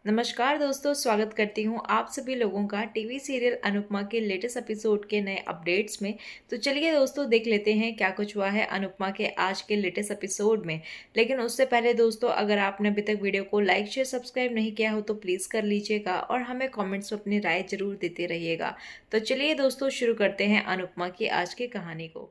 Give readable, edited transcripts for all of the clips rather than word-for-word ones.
नमस्कार दोस्तों, स्वागत करती हूँ आप सभी लोगों का टीवी सीरियल अनुपमा के लेटेस्ट एपिसोड के नए अपडेट्स में। तो चलिए दोस्तों, देख लेते हैं क्या कुछ हुआ है अनुपमा के आज के लेटेस्ट एपिसोड में। लेकिन उससे पहले दोस्तों, अगर आपने अभी तक वीडियो को लाइक शेयर सब्सक्राइब नहीं किया हो तो प्लीज़ कर लीजिएगा और हमें कॉमेंट्स में अपनी राय जरूर देते रहिएगा। तो चलिए दोस्तों, शुरू करते हैं अनुपमा की आज की कहानी को।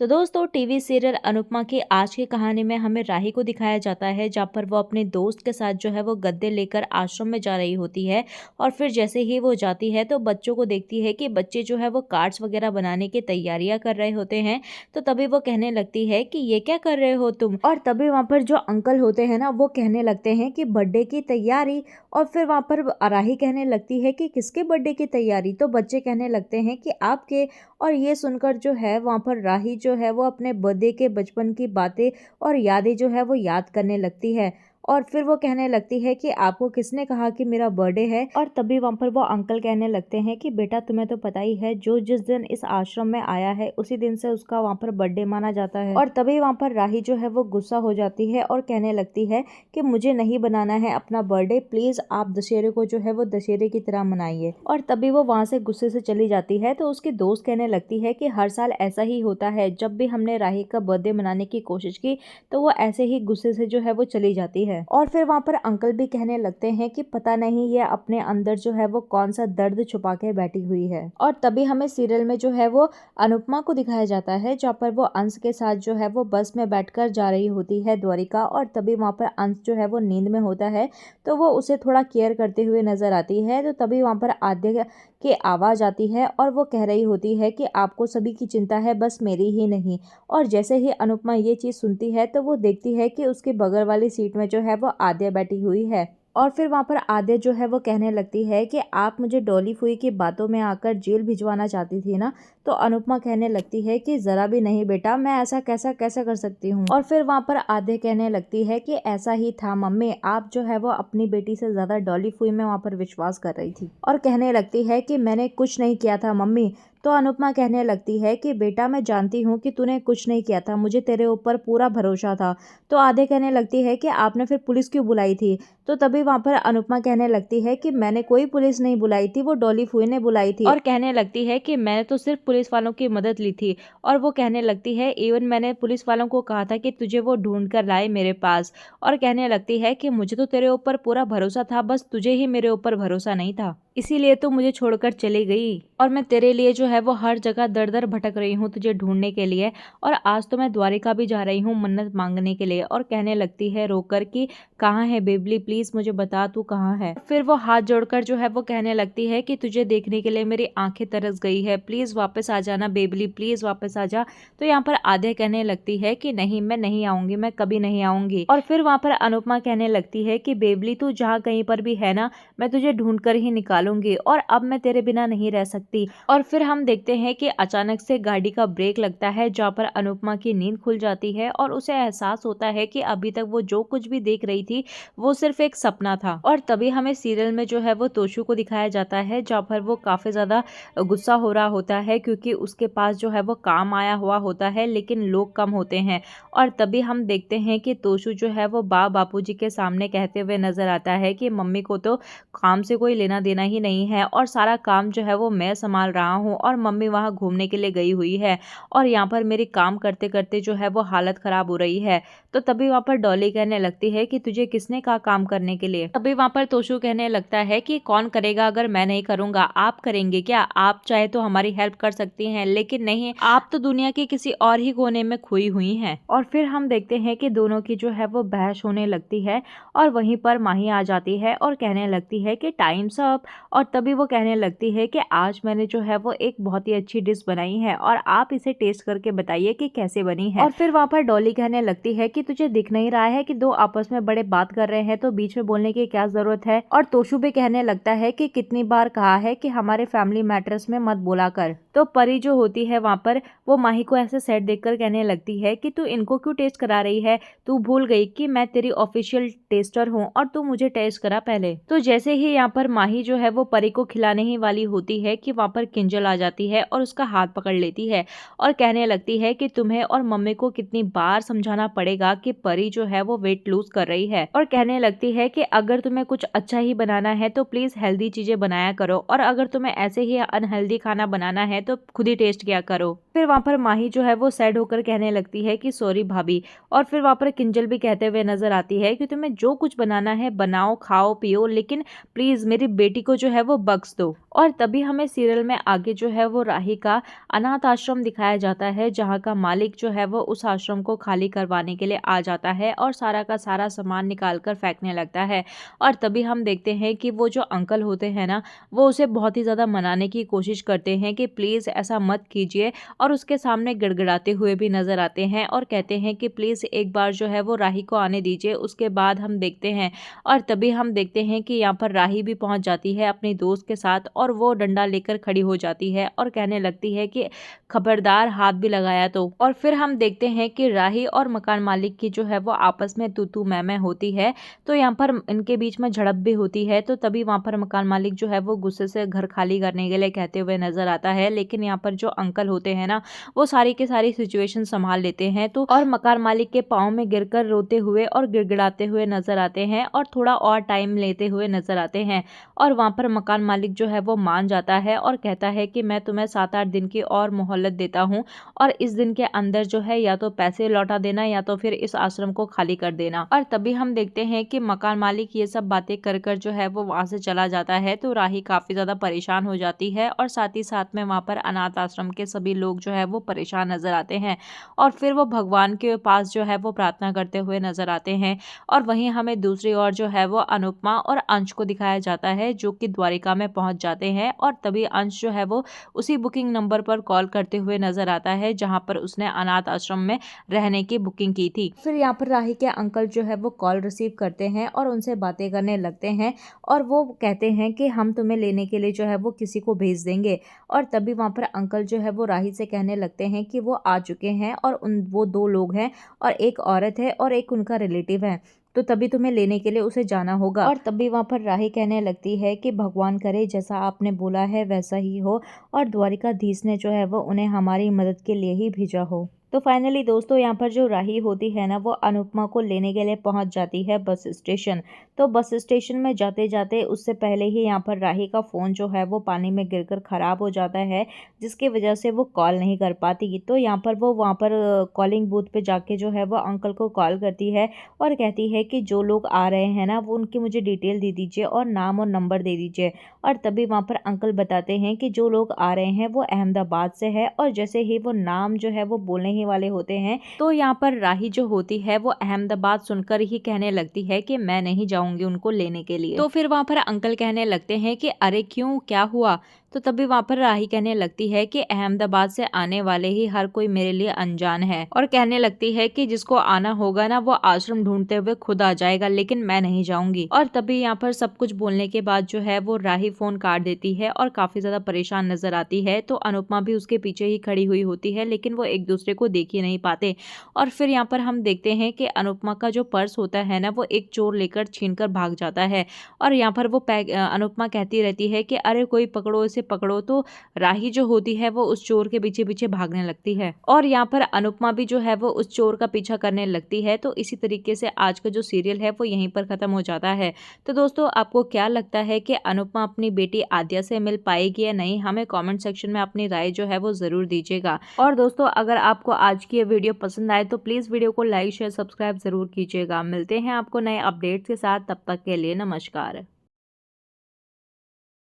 तो दोस्तों टीवी सीरियल अनुपमा की आज की कहानी में हमें राही को दिखाया जाता है, जहाँ पर वो अपने दोस्त के साथ जो है वो गद्दे लेकर आश्रम में जा रही होती है। और फिर जैसे ही वो जाती है तो बच्चों को देखती है कि बच्चे जो है वो कार्ड्स वगैरह बनाने की तैयारियां कर रहे होते हैं। तो तभी वो कहने लगती है कि ये क्या कर रहे हो तुम। और तभी वहाँ पर जो अंकल होते हैं ना, वो कहने लगते हैं कि बर्थडे की तैयारी। और फिर वहाँ पर राही कहने लगती है कि किसके बर्थडे की तैयारी। तो बच्चे कहने लगते हैं कि आपके। और ये सुनकर जो है वहाँ पर राही जो है वो अपने बर्थडे के बचपन की बातें और यादें जो है वो याद करने लगती है। और फिर वो कहने लगती है कि आपको किसने कहा कि मेरा बर्थडे है। और तभी वहाँ पर वो अंकल कहने लगते हैं कि बेटा, तुम्हें तो पता ही है, जो जिस दिन इस आश्रम में आया है उसी दिन से उसका वहाँ पर बर्थडे माना जाता है। और तभी वहाँ पर राही जो है वो गुस्सा हो जाती है और कहने लगती है कि मुझे नहीं बनाना है अपना बर्थडे, प्लीज आप दशहरे को जो है वो दशहरे की तरह मनाइए। और तभी वो वहाँ से गुस्से से चली जाती है। तो उसकी दोस्त कहने लगती है कि हर साल ऐसा ही होता है, जब भी हमने राही का बर्थडे मनाने की कोशिश की तो वो ऐसे ही गुस्से से जो है वो चली जाती है। और फिर वहाँ पर अंकल भी कहने लगते हैं कि पता नहीं ये अपने अंदर जो है वो कौन सा दर्द छुपा के बैठी हुई है। और तभी हमें सीरियल में जो है वो अनुपमा को दिखाया जाता है, जहाँ पर वो अंश के साथ जो है वो बस में बैठकर जा रही होती है द्वारिका। और तभी वहाँ पर अंश जो है वो नींद में होता है, तो वो उसे थोड़ा केयर करते हुए नजर आती है। तो तभी वहाँ पर आद्य की आवाज आती है और वो कह रही होती है कि आपको सभी की चिंता है, बस मेरी ही नहीं। और जैसे ही अनुपमा ये चीज सुनती है तो वो देखती है कि उसके बगल वाली सीट में जो है वो आद्या बैठी हुई है। और फिर वहाँ पर आद्या जो है वो कहने लगती है कि आप मुझे डॉली फूई की बातों में आकर जेल भिजवाना चाहती थी ना। तो अनुपमा कहने लगती है कि जरा भी नहीं बेटा, मैं ऐसा कैसा कैसा कर सकती हूँ। और फिर वहाँ पर आद्या कहने लगती है कि ऐसा ही था मम्मी, आप जो है वो अपनी बेटी से ज्यादा डॉली फूई में वहाँ पर विश्वास कर रही थी। और कहने लगती है कि मैंने कुछ नहीं किया था मम्मी। तो अनुपमा कहने लगती है कि बेटा, मैं जानती हूँ कि तूने कुछ नहीं किया था, मुझे तेरे ऊपर पूरा भरोसा था। तो आधे कहने लगती है कि आपने फिर पुलिस क्यों बुलाई थी। तो तभी वहाँ पर अनुपमा कहने लगती है कि मैंने कोई पुलिस नहीं बुलाई थी, वो डॉली फूई ने बुलाई थी। और कहने लगती है कि मैंने तो सिर्फ पुलिस वालों की मदद ली थी। और वो कहने लगती है इवन मैंने पुलिस वालों को कहा था कि तुझे वो ढूंढ कर लाए मेरे पास। और कहने लगती है कि मुझे तो तेरे ऊपर पूरा भरोसा था, बस तुझे ही मेरे ऊपर भरोसा नहीं था, इसीलिए तो मुझे छोड़कर चली गई। और मैं तेरे लिए जो है वो हर जगह दर दर भटक रही हूँ तुझे ढूंढने के लिए। और आज तो मैं द्वारिका भी जा रही हूँ मन्नत मांगने के लिए। और कहने लगती है रोकर कि कहाँ है बेबली, प्लीज मुझे बता तू कहाँ है। फिर वो हाथ जोड़कर जो है वो कहने लगती है कि तुझे देखने के लिए मेरी आंखें तरस गई है, प्लीज वापस आ जाना बेबली, प्लीज वापस आ जा। तो यहाँ पर आद्या कहने लगती है कि नहीं, मैं नहीं आऊंगी, मैं कभी नहीं आऊंगी। और फिर वहाँ पर अनुपमा कहने लगती है कि बेबली, तू जहाँ कहीं पर भी है ना, मैं तुझे ढूंढ कर ही निकालूंगी और अब मैं तेरे बिना नहीं रह सकती। और फिर हम देखते हैं कि अचानक से गाड़ी का ब्रेक लगता है, जहाँ पर अनुपमा की नींद खुल जाती है और उसे एहसास होता है कि अभी तक वो जो कुछ भी देख रही थी वो सिर्फ एक सपना था। और तभी हमें सीरियल में जो है वो तोशु को दिखाया जाता है, जहाँ पर वो काफी ज्यादा गुस्सा हो रहा होता है, क्योंकि उसके पास जो है वो काम आया हुआ होता है लेकिन लोग कम होते हैं। और तभी हम देखते हैं कि तोशु जो है वो बापूजी के सामने कहते हुए नजर आता है कि मम्मी को तो काम से कोई लेना देना ही नहीं है और सारा काम जो है वो मैं संभाल रहा हूँ और मम्मी वहाँ घूमने के लिए गई हुई है और यहाँ पर मेरी काम करते करते जो है वो हालत खराब हो रही है। तो तभी वहाँ पर डॉली कहने लगती है कि तुझे किसने कहा काम करने के लिए। तभी वहाँ पर तोशु कहने लगता है कि कौन करेगा, अगर मैं नहीं करूंगा आप करेंगे क्या, आप चाहे तो हमारी हेल्प कर सकती हैं लेकिन नहीं, आप तो दुनिया के किसी और ही कोने में खोई हुई हैं। और फिर हम देखते हैं कि दोनों की जो है वो बहस होने लगती है और वहीं पर माही आ जाती है और कहने लगती है कि टाइम्स अप। और तभी वो कहने लगती है कि आज मैंने जो है वो एक बहुत ही अच्छी डिश बनाई है और आप इसे टेस्ट करके बताइए कि कैसे बनी है। और फिर वहाँ पर डॉली कहने लगती है कि तुझे दिख नहीं रहा है कि दो आपस में बड़े बात कर रहे हैं तो बीच में बोलने की क्या जरूरत है। और तोशु भी कहने लगता है कि कितनी बार कहा है कि हमारे फैमिली मैटर्स में मत बोला कर। तो परी जो होती है वहाँ पर, वो माही को ऐसे सेट देखकर कहने लगती है कि तू इनको क्यों टेस्ट करा रही है, तू भूल गई कि मैं तेरी ऑफिशियल टेस्टर हूँ और तू मुझे टेस्ट करा पहले। तो जैसे ही यहाँ पर माही जो है वो परी को खिलाने ही वाली होती है कि वहाँ पर किंजल आ जाती है और उसका हाथ पकड़ लेती है और कहने लगती है कि तुम्हें और मम्मी को कितनी बार समझाना पड़ेगा कि परी जो है वो वेट लूज कर रही है। और कहने लगती है कि अगर तुम्हें कुछ अच्छा ही बनाना है तो प्लीज़ हेल्दी चीज़ें बनाया करो, और अगर तुम्हें ऐसे ही अनहेल्दी खाना बनाना है तो खुद ही टेस्ट किया करो। फिर वहाँ पर माही जो है वो सैड होकर कहने लगती है कि सॉरी भाभी। और फिर वहाँ पर किंजल भी कहते हुए नजर आती है कि तुम्हें जो कुछ बनाना है बनाओ, खाओ पियो, लेकिन प्लीज़ मेरी बेटी को जो है वो बख्श दो। और तभी हमें सीरियल में आगे जो है वो राही का अनाथ आश्रम दिखाया जाता है, जहाँ का मालिक जो है वो उस आश्रम को खाली करवाने के लिए आ जाता है और सारा का सारा सामान निकाल कर फेंकने लगता है। और तभी हम देखते हैं कि वो जो अंकल होते हैं ना, वो उसे बहुत ही ज़्यादा मनाने की कोशिश करते हैं कि प्लीज़ ऐसा मत कीजिए, और उसके सामने गिड़गिड़ाते हुए भी नज़र आते हैं और कहते हैं कि प्लीज़ एक बार जो है वो राही को आने दीजिए, उसके बाद हम देखते हैं। और तभी हम देखते हैं कि यहाँ पर राही भी पहुँच जाती है अपनी दोस्त के साथ, और वो डंडा लेकर खड़ी हो जाती है और कहने लगती है कि खबरदार हाथ भी लगाया तो। और फिर हम देखते हैं कि राही और मकान मालिक की जो है वो आपस में तू तू मैं होती है, तो यहाँ पर इनके बीच में झड़प भी होती है। तो तभी वहाँ पर मकान मालिक जो है वो गुस्से से घर खाली करने के लिए कहते हुए नजर आता है, लेकिन यहाँ पर जो अंकल होते हैं ना, वो सारी की सारी सिचुएशन संभाल लेते हैं। तो और मकान मालिक के पाँव में गिरकर रोते हुए और गिड़गिड़ाते हुए नजर आते हैं और थोड़ा और टाइम लेते हुए नजर आते हैं। और वहाँ पर मकान मालिक जो है वो मान जाता है और कहता है कि मैं तुम्हें 7-8 दिन की और मोहलत देता हूँ, और इस दिन के अंदर जो है या तो पैसे लौटा देना या तो फिर इस आश्रम को खाली कर देना। और तभी हम देखते हैं कि मकान मालिक ये सब बातें कर कर जो है वो वहां से चला जाता है। तो राही काफी ज्यादा परेशान हो जाती है, और साथ ही साथ में वहां पर अनाथ आश्रम के सभी लोग जो है वो परेशान नजर आते हैं, और फिर वो भगवान के पास जो है वो प्रार्थना करते हुए नजर आते हैं। और वहीं हमें दूसरी ओर जो है वो अनुपमा और अंश को दिखाया जाता है, जो कि द्वारिका में पहुंच जाते हैं। और तभी अंश जो है वो उसी बुकिंग नंबर पर कॉल करते हुए नजर आता है जहां पर उसने अनाथ आश्रम में रहने की बुकिंग की थी। फिर यहाँ पर राही के अंकल जो है वो कॉल रिसीव करते हैं और उनसे बातें करने लगते हैं, और वो कहते हैं कि हम तुम्हें लेने के लिए जो है वो किसी को भेज देंगे। और तभी वहाँ पर अंकल जो है वो राही से कहने लगते हैं कि वो आ चुके हैं, और वो 2 लोग हैं और एक औरत है और एक उनका रिलेटिव है, तो तभी तुम्हें लेने के लिए उसे जाना होगा। और तभी वहाँ पर राही कहने लगती है कि भगवान करे जैसा आपने बोला है वैसा ही हो, और द्वारिकाधीश ने जो है वो उन्हें हमारी मदद के लिए ही भेजा हो। तो फाइनली दोस्तों, यहाँ पर जो राही होती है ना, वो अनुपमा को लेने के लिए पहुंच जाती है बस स्टेशन। तो बस स्टेशन में जाते जाते उससे पहले ही यहाँ पर राही का फ़ोन जो है वो पानी में गिरकर ख़राब हो जाता है, जिसकी वजह से वो कॉल नहीं कर पाती। तो यहाँ पर वो वहाँ पर कॉलिंग बूथ पे जाके जो है वो अंकल को कॉल करती है और कहती है कि जो लोग आ रहे हैं ना, वो उनकी मुझे डिटेल दे दीजिए और नाम और नंबर दे दीजिए। और तभी वहाँ पर अंकल बताते हैं कि जो लोग आ रहे हैं वो अहमदाबाद से है, और जैसे ही वो नाम जो है वो बोलने ही वाले होते हैं, तो यहाँ पर राही जो होती है वो अहमदाबाद सुनकर ही कहने लगती है कि मैं नहीं जाऊंगी उनको लेने के लिए। तो फिर वहाँ पर अंकल कहने लगते हैं कि अरे क्यों, क्या हुआ? तो तभी वहाँ पर राही कहने लगती है कि अहमदाबाद से आने वाले ही हर कोई मेरे लिए अनजान है, और कहने लगती है कि जिसको आना होगा ना वो आश्रम ढूंढते हुए खुद आ जाएगा, लेकिन मैं नहीं जाऊंगी। और तभी यहाँ पर सब कुछ बोलने के बाद जो है वो राही फोन काट देती है और काफी ज्यादा परेशान नजर आती है। तो अनुपमा भी उसके पीछे ही खड़ी हुई होती है, लेकिन वो एक दूसरे को देख ही नहीं पाते। और फिर यहाँ पर हम देखते हैं कि अनुपमा का जो पर्स होता है ना, वो एक चोर लेकर छीन कर भाग जाता है। और यहाँ पर वो अनुपमा कहती रहती है कि अरे कोई पकड़ो इसे, पकड़ो। तो राही जो होती है वो उस चोर के पीछे पीछे भागने लगती है, और यहाँ पर अनुपमा भी जो है वो उस चोर का पीछा करने लगती है। तो इसी तरीके से आज का जो सीरियल है वो यहीं पर खत्म हो जाता है। तो दोस्तों, आपको क्या लगता है कि अनुपमा अपनी बेटी आद्या से मिल पाएगी या नहीं? हमें कमेंट सेक्शन में अपनी राय जो है वो जरूर दीजिएगा। और दोस्तों, अगर आपको आज की ये वीडियो पसंद आए तो प्लीज वीडियो को लाइक शेयर सब्सक्राइब जरूर कीजिएगा। मिलते हैं आपको नए अपडेट्स के साथ, तब तक के लिए नमस्कार।